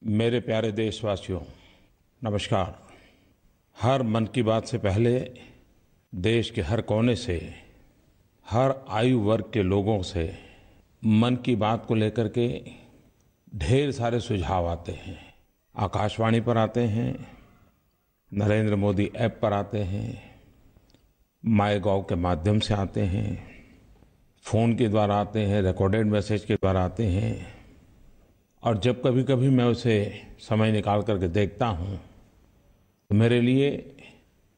मेरे प्यारे देशवासियों, नमस्कार। हर मन की बात से पहले देश के हर कोने से, हर आयु वर्ग के लोगों से मन की बात को लेकर के ढेर सारे सुझाव आते हैं। आकाशवाणी पर आते हैं, नरेंद्र मोदी ऐप पर आते हैं, माईगॉव के माध्यम से आते हैं, फ़ोन के द्वारा आते हैं, रिकॉर्डेड मैसेज के द्वारा आते हैं। और जब कभी कभी मैं उसे समय निकाल करके देखता हूँ तो मेरे लिए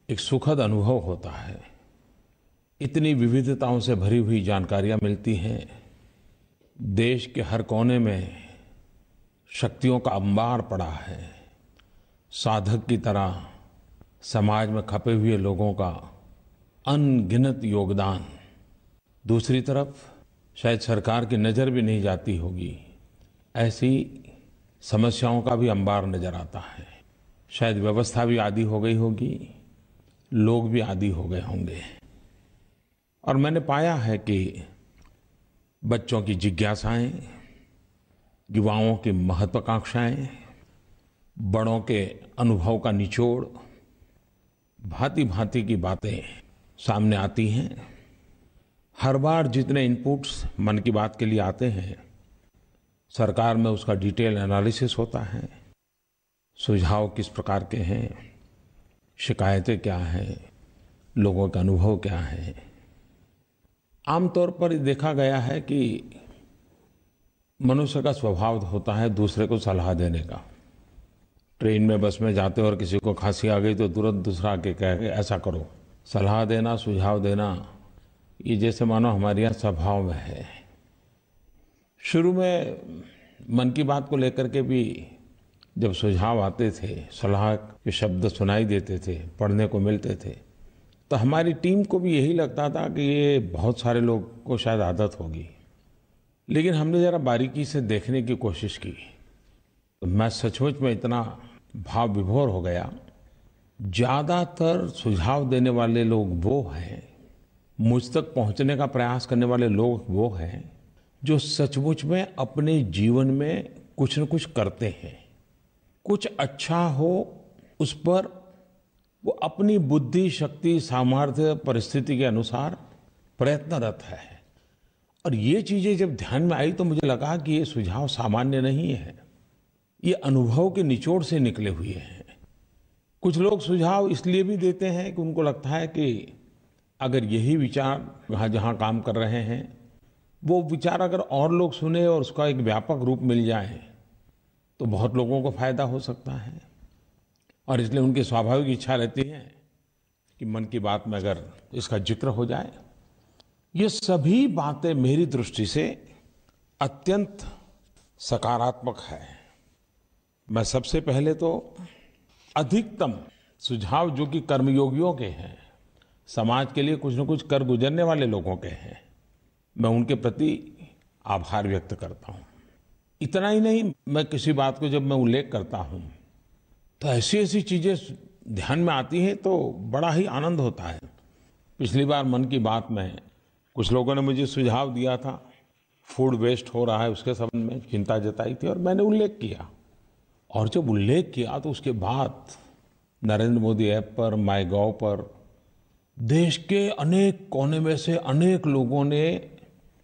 एक सुखद अनुभव होता है। इतनी विविधताओं से भरी हुई जानकारियाँ मिलती हैं। देश के हर कोने में शक्तियों का अंबार पड़ा है। साधक की तरह समाज में खपे हुए लोगों का अनगिनत योगदान। दूसरी तरफ शायद सरकार की नज़र भी नहीं जाती होगी, ऐसी समस्याओं का भी अंबार नजर आता है। शायद व्यवस्था भी आदी हो गई होगी, लोग भी आदी हो गए होंगे। और मैंने पाया है कि बच्चों की जिज्ञासाएं, युवाओं की महत्वाकांक्षाएं, बड़ों के अनुभव का निचोड़, भांति भांति की बातें सामने आती हैं। हर बार जितने इनपुट्स मन की बात के लिए आते हैं, सरकार में उसका डिटेल एनालिसिस होता है। सुझाव किस प्रकार के हैं, शिकायतें क्या हैं, लोगों का अनुभव क्या है। आमतौर पर देखा गया है कि मनुष्य का स्वभाव होता है दूसरे को सलाह देने का। ट्रेन में, बस में जाते और किसी को खांसी आ गई तो तुरंत दूसरा आके कह के ऐसा करो। सलाह देना, सुझाव देना, ये जैसे मानो हमारे यहाँ स्वभाव में है। शुरू में मन की बात को लेकर के भी जब सुझाव आते थे, सलाह के शब्द सुनाई देते थे, पढ़ने को मिलते थे, तो हमारी टीम को भी यही लगता था कि ये बहुत सारे लोग को शायद आदत होगी। लेकिन हमने ज़रा बारीकी से देखने की कोशिश की तो मैं सचमुच में इतना भाव विभोर हो गया। ज़्यादातर सुझाव देने वाले लोग वो हैं, मुझ तक पहुंचने का प्रयास करने वाले लोग वो हैं जो सचमुच में अपने जीवन में कुछ न कुछ करते हैं। कुछ अच्छा हो उस पर वो अपनी बुद्धि, शक्ति, सामर्थ्य, परिस्थिति के अनुसार प्रयत्नरत है। और ये चीजें जब ध्यान में आई तो मुझे लगा कि ये सुझाव सामान्य नहीं है, ये अनुभव के निचोड़ से निकले हुए हैं। कुछ लोग सुझाव इसलिए भी देते हैं कि उनको लगता है कि अगर यही विचार वहाँ जहाँ काम कर रहे हैं, वो विचार अगर और लोग सुने और उसका एक व्यापक रूप मिल जाए तो बहुत लोगों को फायदा हो सकता है। और इसलिए उनकी स्वाभाविक इच्छा रहती है कि मन की बात में अगर इसका जिक्र हो जाए। ये सभी बातें मेरी दृष्टि से अत्यंत सकारात्मक है। मैं सबसे पहले तो अधिकतम सुझाव जो कि कर्मयोगियों के हैं, समाज के लिए कुछ न कुछ कर गुजरने वाले लोगों के हैं, मैं उनके प्रति आभार व्यक्त करता हूँ। इतना ही नहीं, मैं किसी बात को जब मैं उल्लेख करता हूँ तो ऐसी ऐसी चीजें ध्यान में आती हैं तो बड़ा ही आनंद होता है। पिछली बार मन की बात में कुछ लोगों ने मुझे सुझाव दिया था, फूड वेस्ट हो रहा है, उसके संबंध में चिंता जताई थी और मैंने उल्लेख किया। और जब उल्लेख किया तो उसके बाद नरेंद्र मोदी ऐप पर, माईगॉव पर देश के अनेक कोने में से अनेक लोगों ने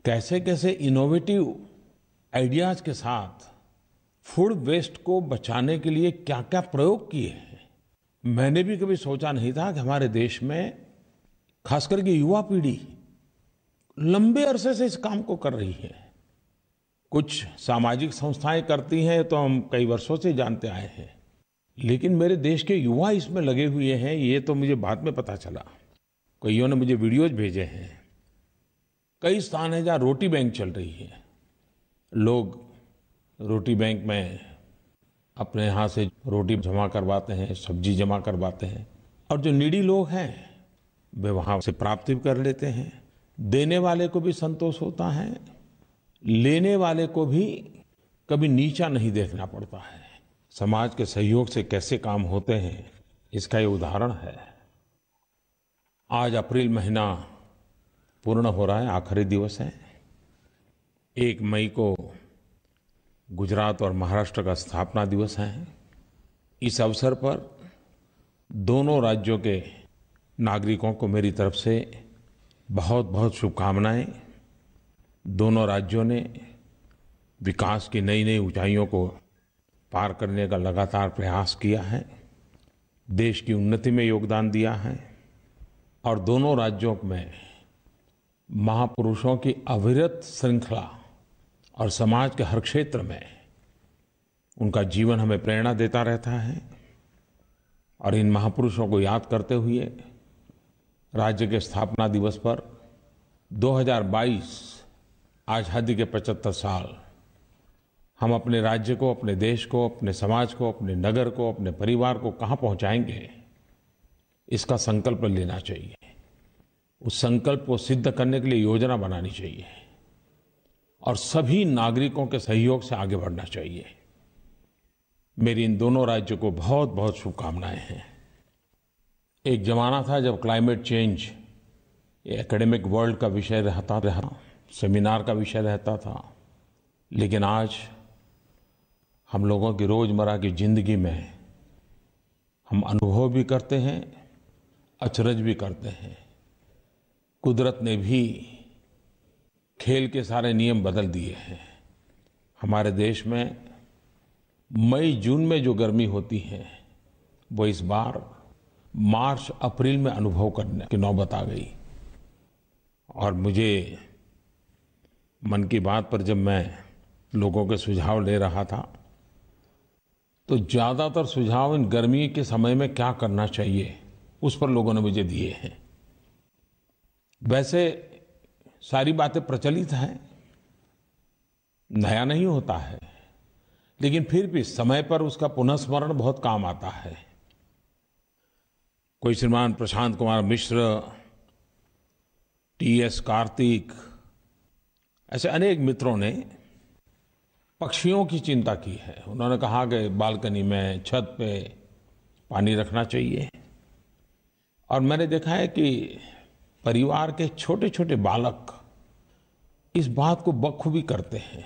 कैसे कैसे इनोवेटिव आइडियाज के साथ फूड वेस्ट को बचाने के लिए क्या क्या प्रयोग किए हैं। मैंने भी कभी सोचा नहीं था कि हमारे देश में खास करके युवा पीढ़ी लंबे अरसे से इस काम को कर रही है। कुछ सामाजिक संस्थाएं करती हैं तो हम कई वर्षों से जानते आए हैं, लेकिन मेरे देश के युवा इसमें लगे हुए हैं, ये तो मुझे बाद में पता चला। कईयों ने मुझे वीडियोज भेजे हैं। कई स्थान है जहाँ रोटी बैंक चल रही है। लोग रोटी बैंक में अपने यहाँ से रोटी जमा करवाते हैं, सब्जी जमा करवाते हैं, और जो नीडी लोग हैं वे वहाँ से प्राप्त भी कर लेते हैं। देने वाले को भी संतोष होता है, लेने वाले को भी कभी नीचा नहीं देखना पड़ता है। समाज के सहयोग से कैसे काम होते हैं, इसका ये उदाहरण है। आज अप्रैल महीना पूर्ण हो रहा है, आखिरी दिवस है। 1 मई को गुजरात और महाराष्ट्र का स्थापना दिवस है। इस अवसर पर दोनों राज्यों के नागरिकों को मेरी तरफ से बहुत बहुत शुभकामनाएं। दोनों राज्यों ने विकास की नई नई ऊंचाइयों को पार करने का लगातार प्रयास किया है, देश की उन्नति में योगदान दिया है और दोनों राज्यों में महापुरुषों की अविरत श्रृंखला और समाज के हर क्षेत्र में उनका जीवन हमें प्रेरणा देता रहता है। और इन महापुरुषों को याद करते हुए राज्य के स्थापना दिवस पर 2022 आज़ादी के 75 साल हम अपने राज्य को, अपने देश को, अपने समाज को, अपने नगर को, अपने परिवार को कहाँ पहुँचाएंगे, इसका संकल्प लेना चाहिए। उस संकल्प को सिद्ध करने के लिए योजना बनानी चाहिए और सभी नागरिकों के सहयोग से आगे बढ़ना चाहिए। मेरी इन दोनों राज्यों को बहुत बहुत शुभकामनाएं हैं। एक जमाना था जब क्लाइमेट चेंज एकेडमिक वर्ल्ड का विषय रहता रहा, सेमिनार का विषय रहता था, लेकिन आज हम लोगों की रोजमर्रा की जिंदगी में हम अनुभव भी करते हैं, अचरज भी करते हैं। कुदरत ने भी खेल के सारे नियम बदल दिए हैं। हमारे देश में मई जून में जो गर्मी होती है वो इस बार मार्च अप्रैल में अनुभव करने की नौबत आ गई। और मुझे मन की बात पर जब मैं लोगों के सुझाव ले रहा था तो ज़्यादातर सुझाव इन गर्मी के समय में क्या करना चाहिए उस पर लोगों ने मुझे दिए हैं। वैसे सारी बातें प्रचलित हैं, नया नहीं होता है, लेकिन फिर भी समय पर उसका पुनःस्मरण बहुत काम आता है। कोई श्रीमान प्रशांत कुमार मिश्र, टीएस कार्तिक, ऐसे अनेक मित्रों ने पक्षियों की चिंता की है। उन्होंने कहा कि बालकनी में, छत पे पानी रखना चाहिए। और मैंने देखा है कि परिवार के छोटे छोटे बालक इस बात को बखूबी करते हैं।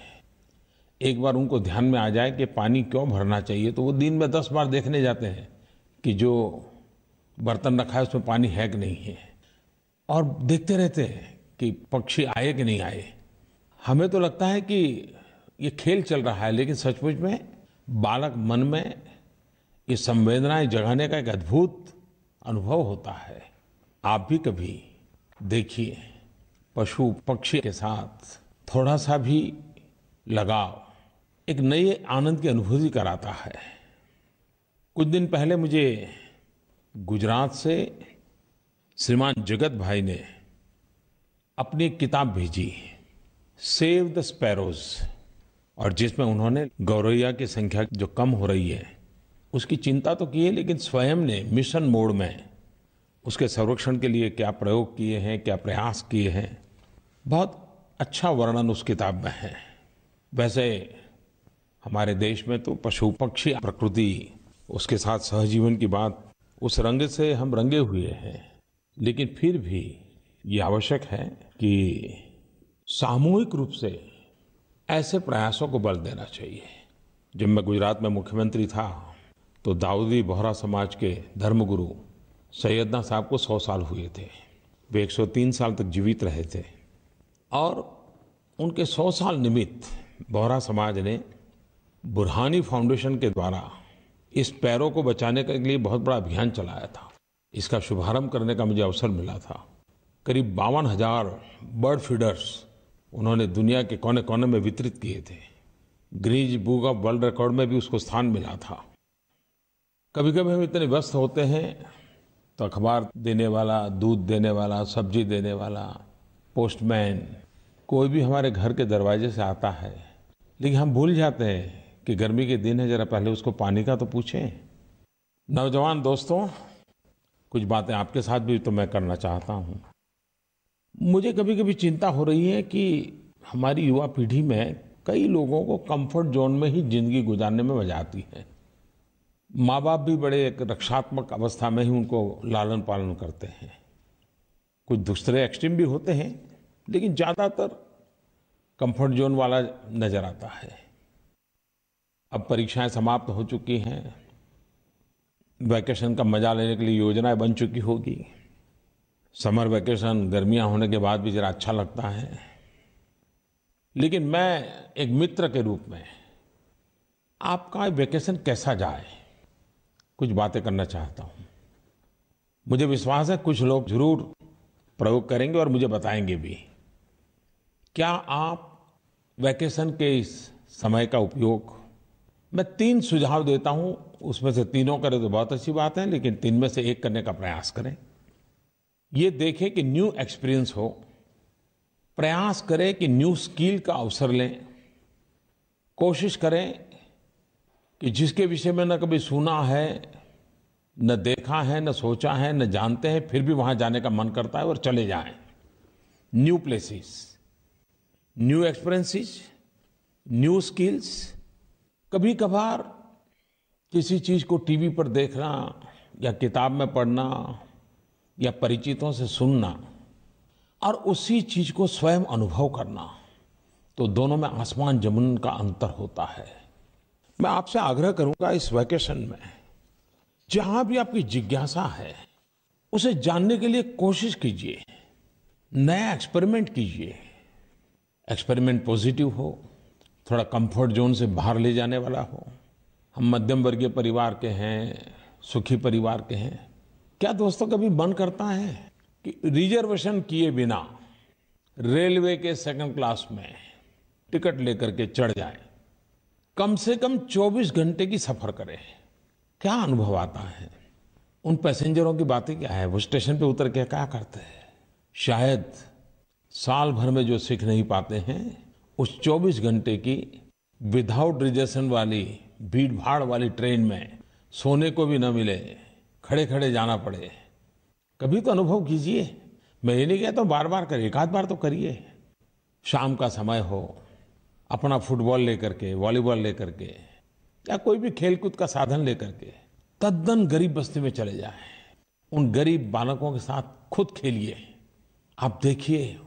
एक बार उनको ध्यान में आ जाए कि पानी क्यों भरना चाहिए तो वो दिन में 10 बार देखने जाते हैं कि जो बर्तन रखा है उसमें पानी है कि नहीं है, और देखते रहते हैं कि पक्षी आए कि नहीं आए। हमें तो लगता है कि ये खेल चल रहा है, लेकिन सचमुच में बालक मन में ये संवेदनाएं जगाने का एक अद्भुत अनुभव होता है। आप भी कभी देखिए, पशु पक्षी के साथ थोड़ा सा भी लगाव एक नए आनंद की अनुभूति कराता है। कुछ दिन पहले मुझे गुजरात से श्रीमान जगत भाई ने अपनी एक किताब भेजी, सेव द स्पैरोज, और जिसमें उन्होंने गौरैया की संख्या जो कम हो रही है उसकी चिंता तो की है, लेकिन स्वयं ने मिशन मोड में उसके संरक्षण के लिए क्या प्रयोग किए हैं, क्या प्रयास किए हैं, बहुत अच्छा वर्णन उस किताब में है। वैसे हमारे देश में तो पशु पक्षी, प्रकृति, उसके साथ सहजीवन की बात उस रंग से हम रंगे हुए हैं, लेकिन फिर भी ये आवश्यक है कि सामूहिक रूप से ऐसे प्रयासों को बल देना चाहिए। जब मैं गुजरात में मुख्यमंत्री था तो दाऊदी बोहरा समाज के धर्मगुरु सैयदना साहब को 100 साल हुए थे। वे 103 साल तक जीवित रहे थे और उनके 100 साल निमित्त बोहरा समाज ने बुरहानी फाउंडेशन के द्वारा इस पैरों को बचाने के लिए बहुत बड़ा अभियान चलाया था। इसका शुभारंभ करने का मुझे अवसर मिला था। करीब 52,000 बर्ड फीडर्स उन्होंने दुनिया के कोने कोने में वितरित किए थे। Guinness book of world record में भी उसको स्थान मिला था। कभी कभी हम इतने व्यस्त होते हैं तो अखबार देने वाला, दूध देने वाला, सब्जी देने वाला, पोस्टमैन, कोई भी हमारे घर के दरवाजे से आता है, लेकिन हम भूल जाते हैं कि गर्मी के दिन है, जरा पहले उसको पानी का तो पूछें। नौजवान दोस्तों, कुछ बातें आपके साथ भी तो मैं करना चाहता हूँ। मुझे कभी कभी चिंता हो रही है कि हमारी युवा पीढ़ी में कई लोगों को कंफर्ट जोन में ही जिंदगी गुजारने में मजा आती है। माँ बाप भी बड़े एक रक्षात्मक अवस्था में ही उनको लालन पालन करते हैं। कुछ दूसरे एक्सट्रीम भी होते हैं, लेकिन ज़्यादातर कंफर्ट जोन वाला नजर आता है। अब परीक्षाएं समाप्त हो चुकी हैं, वैकेशन का मजा लेने के लिए योजनाएं बन चुकी होगी। समर वैकेशन गर्मियां होने के बाद भी जरा अच्छा लगता है। लेकिन मैं एक मित्र के रूप में आपका वैकेशन कैसा जाए, कुछ बातें करना चाहता हूं। मुझे विश्वास है कुछ लोग जरूर प्रयोग करेंगे और मुझे बताएंगे भी। क्या आप वैकेशन के इस समय का उपयोग, मैं 3 सुझाव देता हूं, उसमें से तीनों करें तो बहुत अच्छी बात है, लेकिन 3 में से एक करने का प्रयास करें। ये देखें कि न्यू एक्सपीरियंस हो, प्रयास करें कि न्यू स्किल का अवसर लें, कोशिश करें कि जिसके विषय में न कभी सुना है, न देखा है, न सोचा है, न जानते हैं, फिर भी वहां जाने का मन करता है और चले जाएं। New places, new experiences, new skills. कभी कभार किसी चीज को टीवी पर देखना या किताब में पढ़ना या परिचितों से सुनना और उसी चीज को स्वयं अनुभव करना, तो दोनों में आसमान जमीन का अंतर होता है। मैं आपसे आग्रह करूंगा इस वैकेशन में जहां भी आपकी जिज्ञासा है उसे जानने के लिए कोशिश कीजिए, नया एक्सपेरिमेंट कीजिए। एक्सपेरिमेंट पॉजिटिव हो, थोड़ा कंफर्ट जोन से बाहर ले जाने वाला हो। हम मध्यम वर्गीय परिवार के हैं, सुखी परिवार के हैं। क्या दोस्तों कभी मन करता है कि रिजर्वेशन किए बिना रेलवे के सेकंड क्लास में टिकट लेकर के चढ़ जाए, कम से कम 24 घंटे की सफर करें? क्या अनुभव आता है? उन पैसेंजरों की बातें क्या है? वो स्टेशन पे उतर के क्या करते हैं? शायद साल भर में जो सीख नहीं पाते हैं, उस 24 घंटे की विदाउट रिजर्वेशन वाली भीड़ भाड़ वाली ट्रेन में सोने को भी न मिले, खड़े खड़े जाना पड़े, कभी तो अनुभव कीजिए। मैं ये नहीं कहता बार बार करिए, एक आध बार तो करिए। शाम का समय हो, अपना फुटबॉल लेकर के, वॉलीबॉल लेकर के या कोई भी खेलकूद का साधन लेकर के तद्दन गरीब बस्ती में चले जाएं। उन गरीब बालकों के साथ खुद खेलिए। आप देखिए,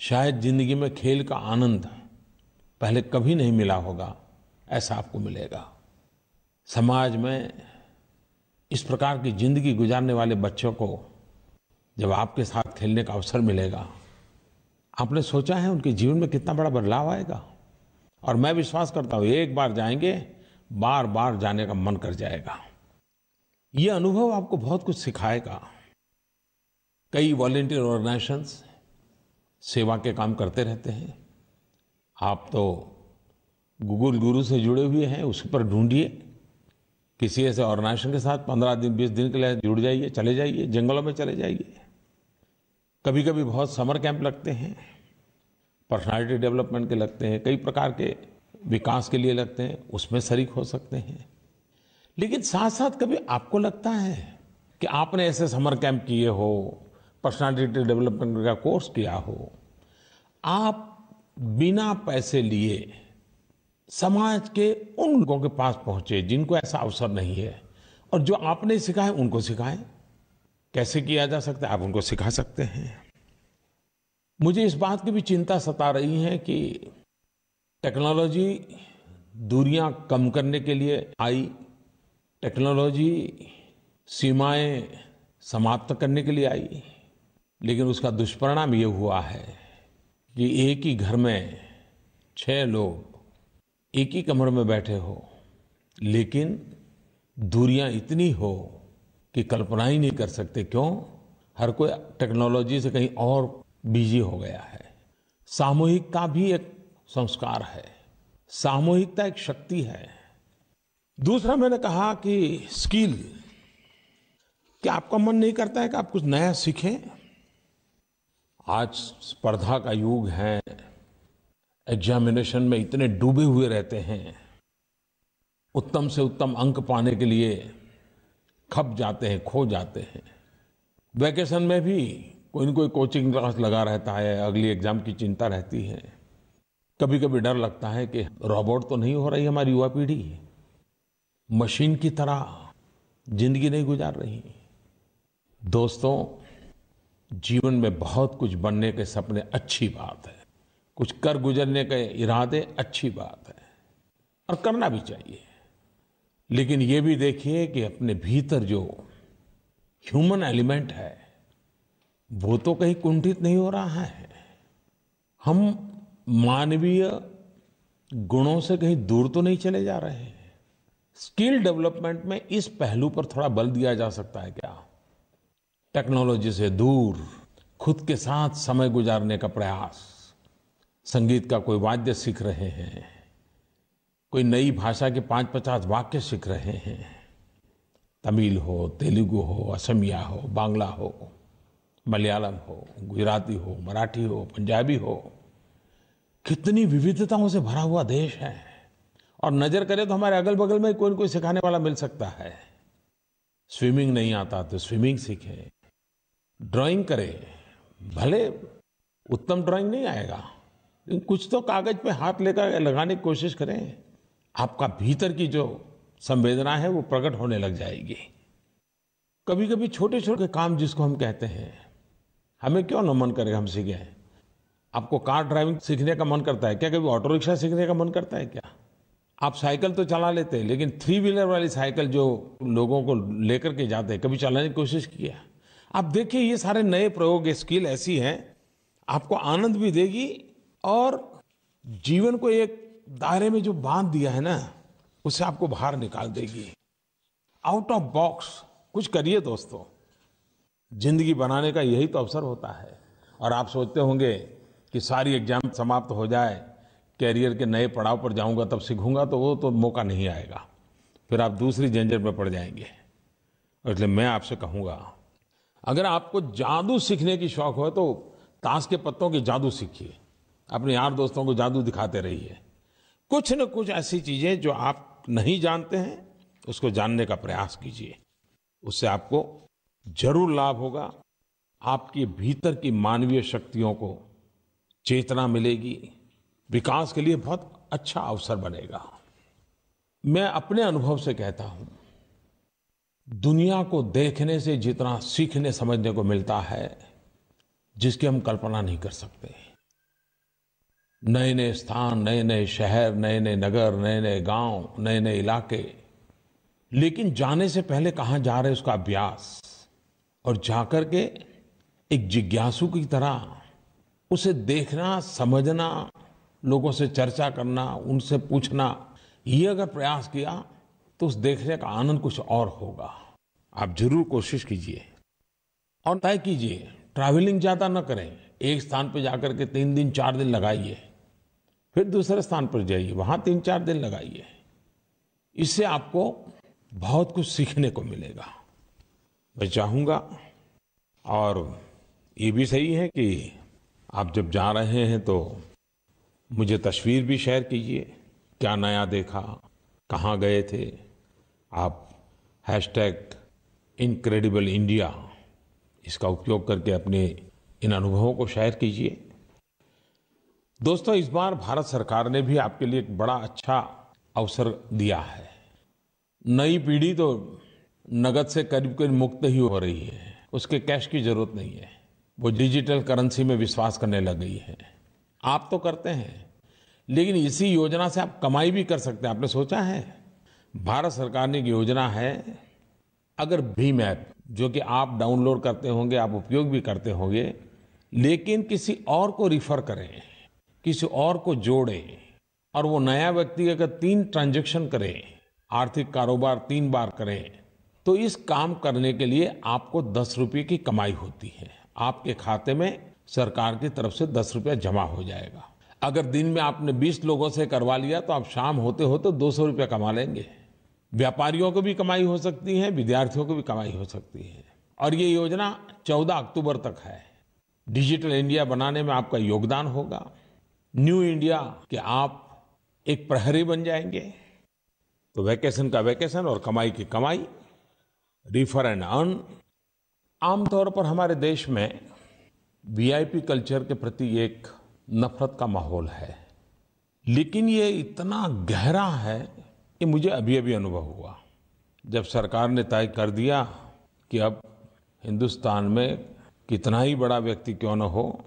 शायद जिंदगी में खेल का आनंद पहले कभी नहीं मिला होगा, ऐसा आपको मिलेगा। समाज में इस प्रकार की जिंदगी गुजारने वाले बच्चों को जब आपके साथ खेलने का अवसर मिलेगा, आपने सोचा है उनके जीवन में कितना बड़ा बदलाव आएगा? और मैं विश्वास करता हूं एक बार जाएंगे, बार बार जाने का मन कर जाएगा। ये अनुभव आपको बहुत कुछ सिखाएगा। कई वॉलंटियर ऑर्गेनाइजेशंस सेवा के काम करते रहते हैं। आप तो गूगल गुरु से जुड़े हुए हैं, उस पर ढूंढिए किसी ऐसे ऑर्गेनाइजेशन के साथ 15 दिन 20 दिन के लिए जुड़ जाइए, चले जाइए, जंगलों में चले जाइए। कभी कभी बहुत समर कैंप लगते हैं, पर्सनालिटी डेवलपमेंट के लगते हैं, कई प्रकार के विकास के लिए लगते हैं, उसमें शरीक हो सकते हैं। लेकिन साथ साथ कभी आपको लगता है कि आपने ऐसे समर कैंप किए हो, पर्सनालिटी डेवलपमेंट का कोर्स किया हो, आप बिना पैसे लिए समाज के उन लोगों के पास पहुंचे जिनको ऐसा अवसर नहीं है, और जो आपने सिखाया उनको सिखाएं। कैसे किया जा सकता है, आप उनको सिखा सकते हैं। मुझे इस बात की भी चिंता सता रही है कि टेक्नोलॉजी दूरियां कम करने के लिए आई, टेक्नोलॉजी सीमाएं समाप्त करने के लिए आई, लेकिन उसका दुष्परिणाम ये हुआ है कि एक ही घर में 6 लोग एक ही कमरे में बैठे हो, लेकिन दूरियां इतनी हो कि कल्पना ही नहीं कर सकते। क्यों? हर कोई टेक्नोलॉजी से कहीं और बिजी हो गया है। सामूहिकता भी एक संस्कार है, सामूहिकता एक शक्ति है। दूसरा मैंने कहा कि स्किल, क्या आपका मन नहीं करता है कि आप कुछ नया सीखें? आज स्पर्धा का युग है, एग्जामिनेशन में इतने डूबे हुए रहते हैं, उत्तम से उत्तम अंक पाने के लिए खप जाते हैं, खो जाते हैं। वैकेशन में भी कोई न कोई कोचिंग क्लास लगा रहता है, अगली एग्जाम की चिंता रहती है। कभी कभी डर लगता है कि रोबोट तो नहीं हो रही हमारी युवा पीढ़ी, मशीन की तरह जिंदगी नहीं गुजार रही। दोस्तों, जीवन में बहुत कुछ बनने के सपने अच्छी बात है, कुछ कर गुजरने के इरादे अच्छी बात है, और करना भी चाहिए। लेकिन ये भी देखिए कि अपने भीतर जो ह्यूमन एलिमेंट है वो तो कहीं कुंठित नहीं हो रहा है। हम मानवीय गुणों से कहीं दूर तो नहीं चले जा रहे हैं। स्किल डेवलपमेंट में इस पहलू पर थोड़ा बल दिया जा सकता है क्या? टेक्नोलॉजी से दूर खुद के साथ समय गुजारने का प्रयास। संगीत का कोई वाद्य सीख रहे हैं, कोई नई भाषा के 5-50 वाक्य सीख रहे हैं, तमिल हो, तेलुगु हो, असमिया हो, बांग्ला हो, मलयालम हो, गुजराती हो, मराठी हो, पंजाबी हो। कितनी विविधताओं से भरा हुआ देश है। और नजर करें तो हमारे अगल बगल में कोई न कोई सिखाने वाला मिल सकता है। स्विमिंग नहीं आता तो स्विमिंग सीखें, ड्राइंग करें। भले उत्तम ड्राइंग नहीं आएगा, लेकिन कुछ तो कागज पे हाथ लेकर लगाने की कोशिश करें। आपका भीतर की जो संवेदना है वो प्रकट होने लग जाएगी। कभी कभी छोटे छोटे काम जिसको हम कहते हैं, हमें क्यों न मन करेगा हम सीखें। आपको कार ड्राइविंग सीखने का मन करता है क्या? कभी ऑटो रिक्शा सीखने का मन करता है क्या? आप साइकिल तो चला लेते हैं, लेकिन 3 व्हीलर वाली साइकिल जो लोगों को लेकर के जाते हैं, कभी चलाने की कोशिश किया? आप देखिए ये सारे नए प्रयोग, ये स्किल ऐसी हैं, आपको आनंद भी देगी और जीवन को एक दायरे में जो बांध दिया है ना, उससे आपको बाहर निकाल देगी। आउट ऑफ बॉक्स कुछ करिए दोस्तों। जिंदगी बनाने का यही तो अवसर होता है। और आप सोचते होंगे कि सारी एग्जाम समाप्त हो जाए, कैरियर के नए पड़ाव पर जाऊंगा तब सीखूंगा, तो वो तो मौका नहीं आएगा। फिर आप दूसरी झंझट में पड़ जाएंगे। और इसलिए मैं आपसे कहूंगा, अगर आपको जादू सीखने की शौक हो तो ताश के पत्तों की जादू सीखिए। अपने यार दोस्तों को जादू दिखाते रहिए। कुछ न कुछ ऐसी चीजें जो आप नहीं जानते हैं उसको जानने का प्रयास कीजिए। उससे आपको जरूर लाभ होगा। आपके भीतर की मानवीय शक्तियों को चेतना मिलेगी, विकास के लिए बहुत अच्छा अवसर बनेगा। मैं अपने अनुभव से कहता हूं, दुनिया को देखने से जितना सीखने समझने को मिलता है जिसकी हम कल्पना नहीं कर सकते। नए नए स्थान, नए नए शहर, नए नए नगर, नए नए गांव, नए नए इलाके। लेकिन जाने से पहले कहां जा रहे उसका अभ्यास, और जाकर के एक जिज्ञासु की तरह उसे देखना, समझना, लोगों से चर्चा करना, उनसे पूछना, ये अगर प्रयास किया तो उस देखने का आनंद कुछ और होगा। आप जरूर कोशिश कीजिए और तय कीजिए, ट्रैवलिंग ज्यादा न करें। एक स्थान पर जाकर के 3 दिन 4 दिन लगाइए, फिर दूसरे स्थान पर जाइए, वहां 3-4 दिन लगाइए। इससे आपको बहुत कुछ सीखने को मिलेगा। मैं चाहूंगा, और ये भी सही है कि आप जब जा रहे हैं तो मुझे तस्वीर भी शेयर कीजिए, क्या नया देखा, कहाँ गए थे। आप #इनक्रेडिबल इंडिया इसका उपयोग करके अपने इन अनुभवों को शेयर कीजिए। दोस्तों, इस बार भारत सरकार ने भी आपके लिए एक बड़ा अच्छा अवसर दिया है। नई पीढ़ी तो नगद से करीब करीब मुक्त ही हो रही है, उसके कैश की जरूरत नहीं है। वो डिजिटल करेंसी में विश्वास करने लग गई है। आप तो करते हैं, लेकिन इसी योजना से आप कमाई भी कर सकते हैं। आपने सोचा है? भारत सरकार ने एक योजना है, अगर भीम ऐप, जो कि आप डाउनलोड करते होंगे, आप उपयोग भी करते होंगे, लेकिन किसी और को रिफर करें, किसी और को जोड़ें, और वो नया व्यक्ति अगर 3 ट्रांजैक्शन करे, आर्थिक कारोबार 3 बार करें, तो इस काम करने के लिए आपको 10 रुपये की कमाई होती है। आपके खाते में सरकार की तरफ से 10 रुपया जमा हो जाएगा। अगर दिन में आपने 20 लोगों से करवा लिया तो आप शाम होते होते 200 रुपया कमा लेंगे। व्यापारियों को भी कमाई हो सकती है, विद्यार्थियों को भी कमाई हो सकती है। और ये योजना 14 अक्टूबर तक है। डिजिटल इंडिया बनाने में आपका योगदान होगा। न्यू इंडिया के आप एक प्रहरी बन जाएंगे। तो वैकेशन का वैकेशन और कमाई की कमाई, रिफर एंड अर्न। आमतौर पर हमारे देश में वीआईपी कल्चर के प्रति एक नफरत का माहौल है, लेकिन ये इतना गहरा है कि मुझे अभी अभी अनुभव हुआ जब सरकार ने तय कर दिया कि अब हिंदुस्तान में कितना ही बड़ा व्यक्ति क्यों न हो,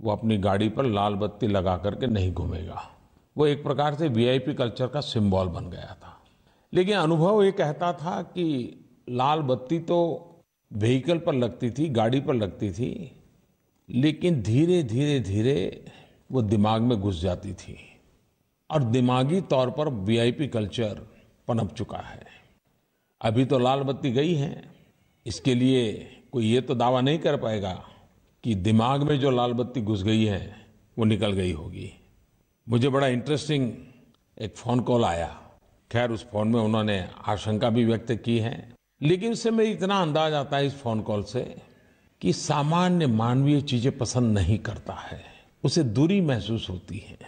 वो अपनी गाड़ी पर लाल बत्ती लगा करके नहीं घूमेगा। वो एक प्रकार से वीआईपी कल्चर का सिंबल बन गया था। लेकिन अनुभव ये कहता था कि लाल बत्ती तो व्हीकल पर लगती थी, गाड़ी पर लगती थी, लेकिन धीरे धीरे धीरे वो दिमाग में घुस जाती थी और दिमागी तौर पर वीआईपी कल्चर पनप चुका है। अभी तो लाल बत्ती गई है, इसके लिए कोई ये तो दावा नहीं कर पाएगा कि दिमाग में जो लाल बत्ती घुस गई है वो निकल गई होगी। मुझे बड़ा इंटरेस्टिंग एक फ़ोन कॉल आया। खैर उस फ़ोन में उन्होंने आशंका भी व्यक्त की है, लेकिन उससे मैं इतना अंदाज आता है इस फ़ोन कॉल से कि सामान्य मानवीय चीज़ें पसंद नहीं करता है, उसे दूरी महसूस होती है।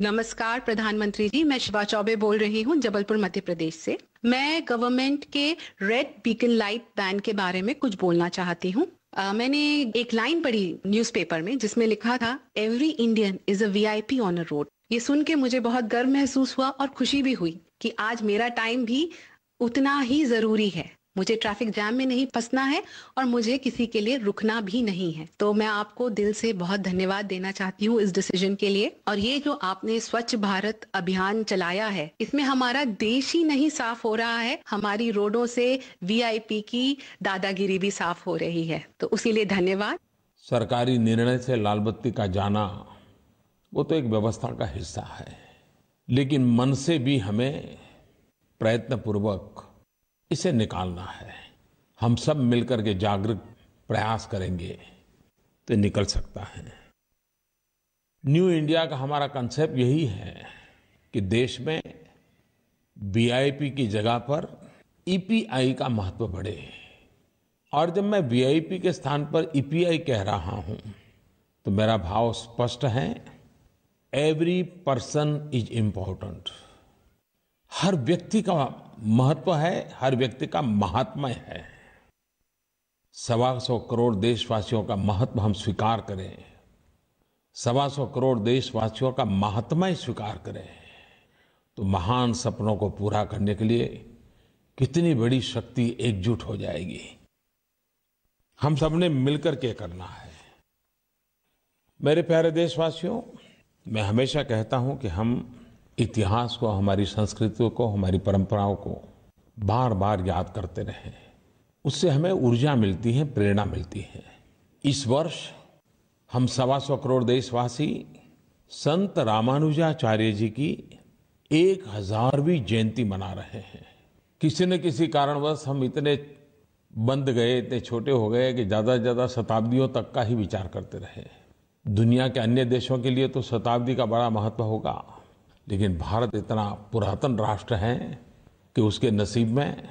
नमस्कार प्रधानमंत्री जी, मैं शिवा चौबे बोल रही हूँ जबलपुर मध्य प्रदेश से। मैं गवर्नमेंट के रेड बीकन लाइट बैन के बारे में कुछ बोलना चाहती हूँ। मैंने एक लाइन पढ़ी न्यूज़पेपर में जिसमें लिखा था every Indian is a VIP on a road. ये सुन के मुझे बहुत गर्व महसूस हुआ और खुशी भी हुई कि आज मेरा टाइम भी उतना ही जरूरी है। मुझे ट्रैफिक जैम में नहीं फंसना है और मुझे किसी के लिए रुकना भी नहीं है। तो मैं आपको दिल से बहुत धन्यवाद देना चाहती हूँ इस डिसीजन के लिए। और ये जो आपने स्वच्छ भारत अभियान चलाया है, इसमें हमारा देश ही नहीं साफ हो रहा है, हमारी रोडों से वीआईपी की दादागिरी भी साफ हो रही है। तो उसी लिए धन्यवाद। सरकारी निर्णय से लाल बत्ती का जाना वो तो एक व्यवस्था का हिस्सा है, लेकिन मन से भी हमें प्रयत्नपूर्वक इसे निकालना है। हम सब मिलकर के जागरूक प्रयास करेंगे तो निकल सकता है। न्यू इंडिया का हमारा कंसेप्ट यही है कि देश में वीआईपी की जगह पर ईपीआई का महत्व बढ़े। और जब मैं वीआईपी के स्थान पर ईपीआई कह रहा हूं तो मेरा भाव स्पष्ट है, एवरी पर्सन इज इम्पोर्टेंट। हर व्यक्ति का महत्व है, हर व्यक्ति का महात्म्य है। 125 करोड़ देशवासियों का महत्व हम स्वीकार करें, 125 करोड़ देशवासियों का महात्म्य स्वीकार करें, तो महान सपनों को पूरा करने के लिए कितनी बड़ी शक्ति एकजुट हो जाएगी। हम सबने मिलकर के करना है। मेरे प्यारे देशवासियों, मैं हमेशा कहता हूं कि हम इतिहास को, हमारी संस्कृति को, हमारी परंपराओं को बार बार याद करते रहें। उससे हमें ऊर्जा मिलती है, प्रेरणा मिलती है। इस वर्ष हम 125 करोड़ देशवासी संत रामानुजाचार्य जी की 1000वीं जयंती मना रहे हैं। किसी न किसी कारणवश हम इतने बंद गए, इतने छोटे हो गए कि ज्यादा से ज्यादा शताब्दियों तक का ही विचार करते रहे। दुनिया के अन्य देशों के लिए तो शताब्दी का बड़ा महत्व होगा, लेकिन भारत इतना पुरातन राष्ट्र है कि उसके नसीब में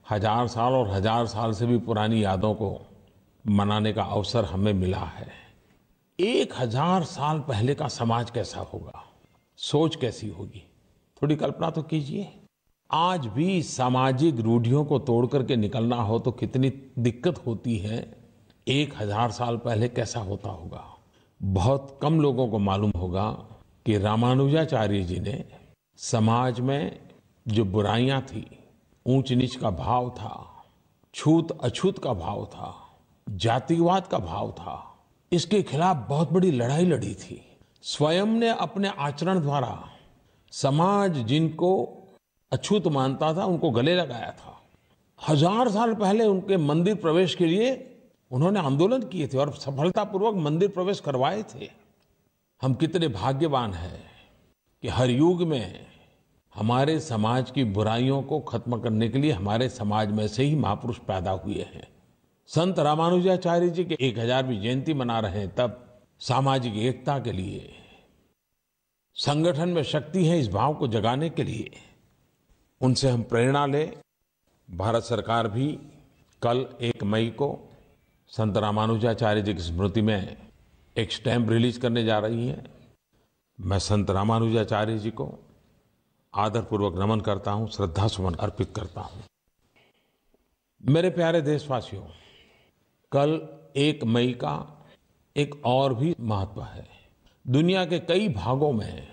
1000 साल और 1000 साल से भी पुरानी यादों को मनाने का अवसर हमें मिला है। 1000 साल पहले का समाज कैसा होगा, सोच कैसी होगी, थोड़ी कल्पना तो कीजिए। आज भी सामाजिक रूढ़ियों को तोड़ करके निकलना हो तो कितनी दिक्कत होती है, 1000 साल पहले कैसा होता होगा। बहुत कम लोगों को मालूम होगा कि रामानुजाचार्य जी ने समाज में जो बुराइयां थी, ऊंच नीच का भाव था, छूत अछूत का भाव था, जातिवाद का भाव था, इसके खिलाफ बहुत बड़ी लड़ाई लड़ी थी। स्वयं ने अपने आचरण द्वारा समाज जिनको अछूत मानता था उनको गले लगाया था। 1000 साल पहले उनके मंदिर प्रवेश के लिए उन्होंने आंदोलन किए थे और सफलतापूर्वक मंदिर प्रवेश करवाए थे। हम कितने भाग्यवान हैं कि हर युग में हमारे समाज की बुराइयों को खत्म करने के लिए हमारे समाज में से ही महापुरुष पैदा हुए हैं। संत रामानुजाचार्य जी के 1000वीं जयंती मना रहे हैं, तब सामाजिक एकता के लिए, संगठन में शक्ति है इस भाव को जगाने के लिए उनसे हम प्रेरणा लें। भारत सरकार भी कल 1 मई को संत रामानुजाचार्य जी की स्मृति में एक स्टैम्प रिलीज करने जा रही है। मैं संत रामानुजाचार्य जी को आदरपूर्वक नमन करता हूं, श्रद्धा सुमन अर्पित करता हूं। मेरे प्यारे देशवासियों, कल 1 मई का एक और भी महत्व है। दुनिया के कई भागों में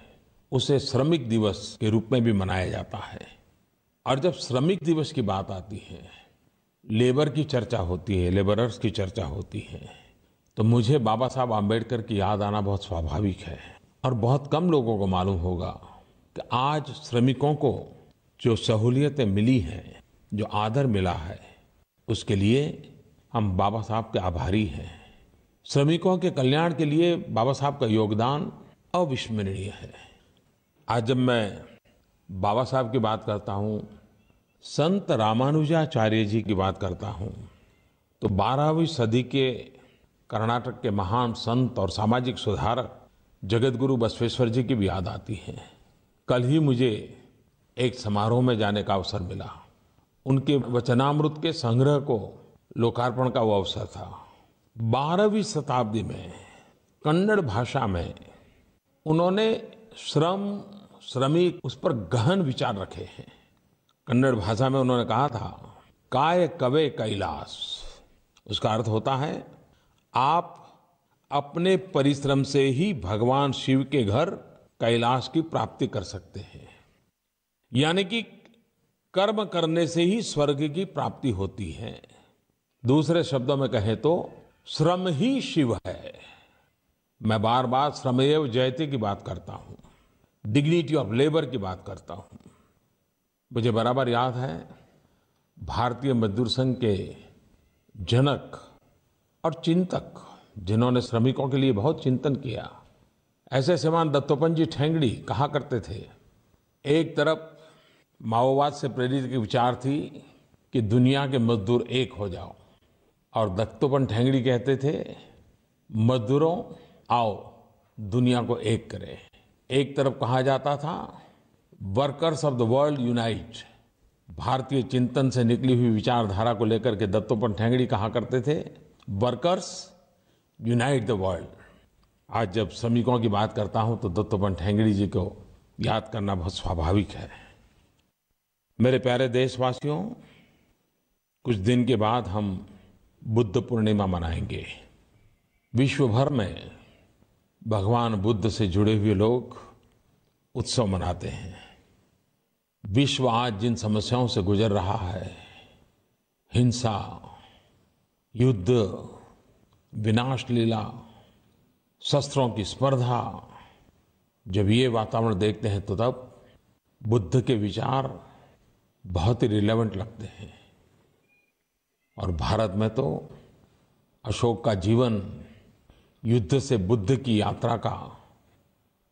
उसे श्रमिक दिवस के रूप में भी मनाया जाता है। और जब श्रमिक दिवस की बात आती है, लेबर की चर्चा होती है, लेबरर्स की चर्चा होती है, तो मुझे बाबा साहब आम्बेडकर की याद आना बहुत स्वाभाविक है। और बहुत कम लोगों को मालूम होगा कि आज श्रमिकों को जो सहूलियतें मिली हैं, जो आदर मिला है, उसके लिए हम बाबा साहब के आभारी हैं। श्रमिकों के कल्याण के लिए बाबा साहब का योगदान अविस्मरणीय है। आज जब मैं बाबा साहब की बात करता हूँ, संत रामानुजाचार्य जी की बात करता हूँ, तो 12वीं सदी के कर्नाटक के महान संत और सामाजिक सुधारक जगतगुरु बसवेश्वर जी की भी याद आती है। कल ही मुझे एक समारोह में जाने का अवसर मिला। उनके वचनामृत के संग्रह को लोकार्पण का वो अवसर था। 12वीं शताब्दी में कन्नड़ भाषा में उन्होंने श्रम, श्रमिक, उस पर गहन विचार रखे हैं। कन्नड़ भाषा में उन्होंने कहा था, काय कवे कैलाश। उसका अर्थ होता है, आप अपने परिश्रम से ही भगवान शिव के घर कैलाश की प्राप्ति कर सकते हैं। यानी कि कर्म करने से ही स्वर्ग की प्राप्ति होती है। दूसरे शब्दों में कहें तो श्रम ही शिव है। मैं बार बार श्रमेव जयते की बात करता हूं, डिग्निटी ऑफ लेबर की बात करता हूं। मुझे बराबर याद है, भारतीय मजदूर संघ के जनक और चिंतक, जिन्होंने श्रमिकों के लिए बहुत चिंतन किया, ऐसे श्रीमान दत्तोपंत जी ठेंगड़ी कहा करते थे, एक तरफ माओवाद से प्रेरित के विचार थी कि दुनिया के मजदूर एक हो जाओ, और दत्तोपंत ठेंगड़ी कहते थे, मजदूरों आओ दुनिया को एक करें। एक तरफ कहा जाता था, workers of the world unite. भारतीय चिंतन से निकली हुई विचारधारा को लेकर के दत्तोपंत ठेंगड़ी कहा करते थे, वर्कर्स यूनाइट द वर्ल्ड। आज जब श्रमिकों की बात करता हूं तो दत्तोपंत ठेंगड़ी जी को याद करना बहुत स्वाभाविक है। मेरे प्यारे देशवासियों, कुछ दिन के बाद हम बुद्ध पूर्णिमा मनाएंगे। विश्व भर में भगवान बुद्ध से जुड़े हुए लोग उत्सव मनाते हैं। विश्व आज जिन समस्याओं से गुजर रहा है, हिंसा, युद्ध, विनाश लीला, शस्त्रों की स्पर्धा, जब ये वातावरण देखते हैं तो तब बुद्ध के विचार बहुत ही रिलेवेंट लगते हैं। और भारत में तो अशोक का जीवन युद्ध से बुद्ध की यात्रा का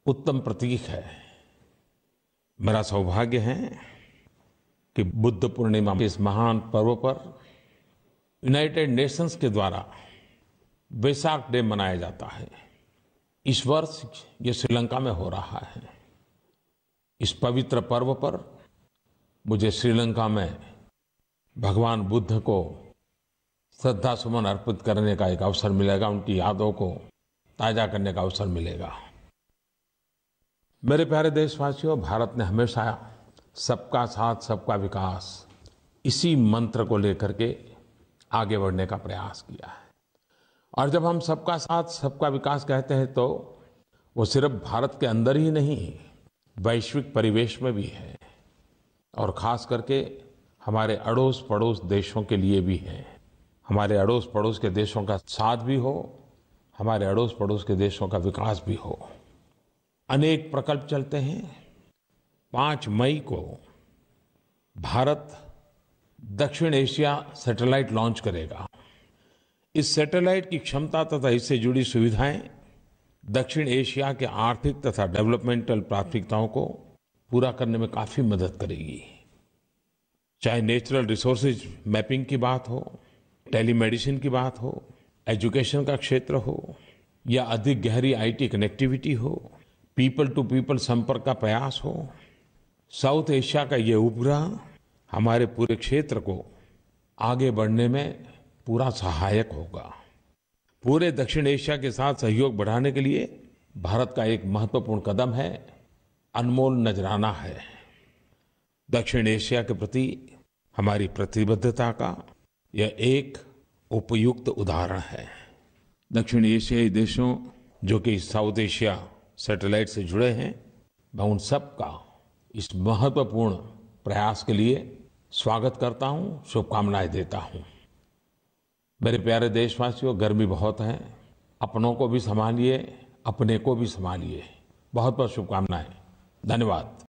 उत्तम प्रतीक है। मेरा सौभाग्य है कि बुद्ध पूर्णिमा के इस महान पर्व पर यूनाइटेड नेशंस के द्वारा वैसाख डे मनाया जाता है। इस वर्ष ये श्रीलंका में हो रहा है। इस पवित्र पर्व पर मुझे श्रीलंका में भगवान बुद्ध को श्रद्धा सुमन अर्पित करने का एक अवसर मिलेगा, उनकी यादों को ताजा करने का अवसर मिलेगा। मेरे प्यारे देशवासियों, भारत ने हमेशा सबका साथ सबका विकास इसी मंत्र को लेकर के आगे बढ़ने का प्रयास किया है। और जब हम सबका साथ सबका विकास कहते हैं तो वो सिर्फ भारत के अंदर ही नहीं, वैश्विक परिवेश में भी है, और खास करके हमारे अड़ोस पड़ोस देशों के लिए भी है। हमारे अड़ोस पड़ोस के देशों का साथ भी हो, हमारे अड़ोस पड़ोस के देशों का विकास भी हो। अनेक प्रकल्प चलते हैं। 5 मई को भारत दक्षिण एशिया सैटेलाइट लॉन्च करेगा। इस सैटेलाइट की क्षमता तथा इससे जुड़ी सुविधाएं दक्षिण एशिया के आर्थिक तथा डेवलपमेंटल प्राथमिकताओं को पूरा करने में काफी मदद करेगी। चाहे नेचुरल रिसोर्सेज मैपिंग की बात हो, टेलीमेडिसिन की बात हो, एजुकेशन का क्षेत्र हो, या अधिक गहरी आईटी कनेक्टिविटी हो, पीपल टू पीपल संपर्क का प्रयास हो, साउथ एशिया का ये उपग्रह हमारे पूरे क्षेत्र को आगे बढ़ने में पूरा सहायक होगा। पूरे दक्षिण एशिया के साथ सहयोग बढ़ाने के लिए भारत का एक महत्वपूर्ण कदम है, अनमोल नजराना है। दक्षिण एशिया के प्रति हमारी प्रतिबद्धता का यह एक उपयुक्त उदाहरण है। दक्षिण एशियाई देशों जो कि साउथ एशिया सैटेलाइट से जुड़े हैं, मैं उन सब का इस महत्वपूर्ण प्रयास के लिए स्वागत करता हूं, शुभकामनाएं देता हूं। मेरे प्यारे देशवासियों, गर्मी बहुत है, अपनों को भी संभालिए, अपने को भी संभालिए। बहुत बहुत शुभकामनाएं। धन्यवाद।